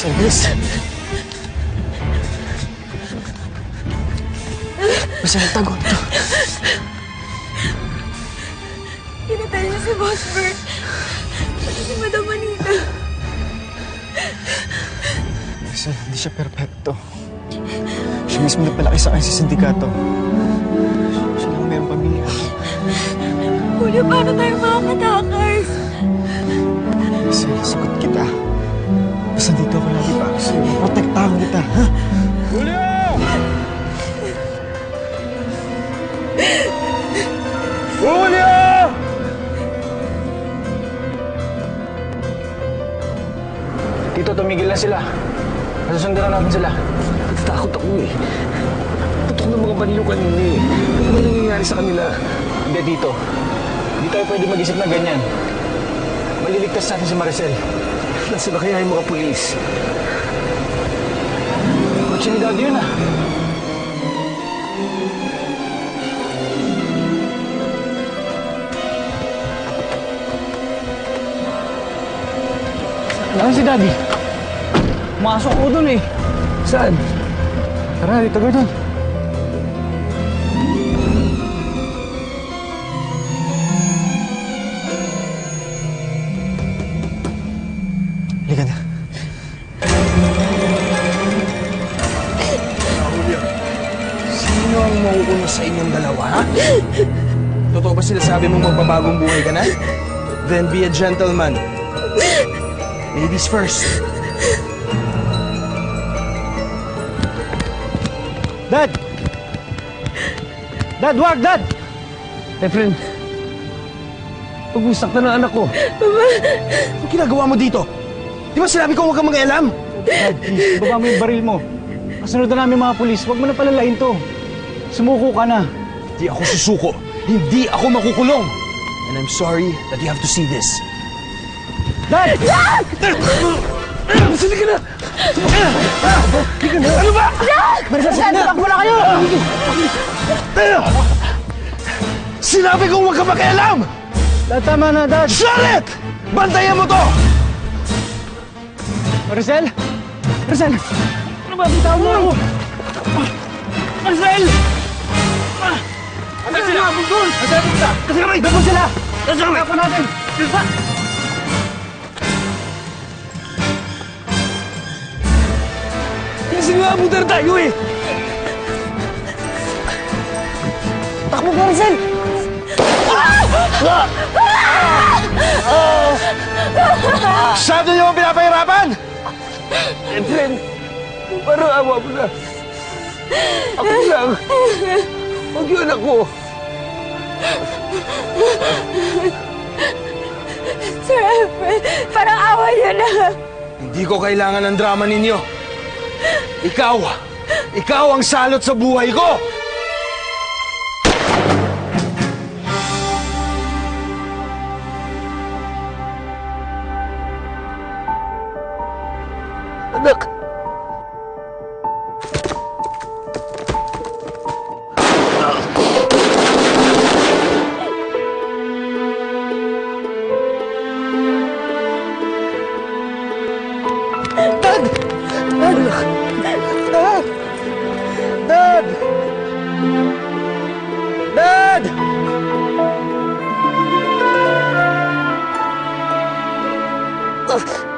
Bilis! Basta nagtago ito. Pinatay niya si Boss Bert. Pati si Madam Manita. Rizal, hindi siya perpekto. Siya mismo nagpalaki sa akin sa sindikato. Siya lang mayroong pamilya. Julio, paano tayo makakatakas? Rizal, sagot kita. Basta dito ako lagi para sa'yo. Protektahan kita, ha? Julio! Julio! Tito, tumigil na sila. Nasusundan na natin sila. Natatakot ako eh. Putok ng mga banyo kanina eh. Ano ba nangyayari sa kanila? Hindi, Tito. Hindi tayo pwede mag-isip na ganyan. Maliligtas natin si Maricel. Nasaan na kaya yung mga pulis? Kotse ni Daddy yun, ah. Nasaan si Daddy? Pumasok ko dun eh. Saan? Tara, dito ka dun. Halika na. Sino ang mauuna sa inyong dalawa, ha? Totoo ba sinasabi mong magbabagong buhay ka na? Then be a gentleman. Ladies first. Dad! Dad, wag! Dad! Efren, huwag mong saktan ang anak ko. Anong ginagawa mo dito? Di ba sinabi ko huwag kang mag-alam? Dad, please, baba mo yung baril mo. Kasunod na namin mga pulis. Huwag mo na palalain to. Sumuko ka na. Hindi ako susuko. Hindi ako makukulong. And I'm sorry that you have to see this. Dad! Dad! Sali ka na! Ano ba? Maricel, sige na! Takbo na kayo! Sinabi kong huwag ka makialam! Dad, tama na, Dad! Charlotte! Bantayan mo to! Maricel! Maricel! Ano ba? Bitaw mo ako! Maricel! Asan sila? Asan sila? Kasi kami! Doon sila! Asan kami? Asan natin? Kasi nga abutan tayo eh! Takbo, Maricel! Masyado niyo ang pinapahirapan! Efren, parang awa mo na. Ako lang. Huwag yun ako. Sir Alfred, parang awa niyo na. Hindi ko kailangan ng drama ninyo. Ikaw ang salot sa buhay ko! Anak! Dad! Dad! Dad! Dad! Dad! Dad!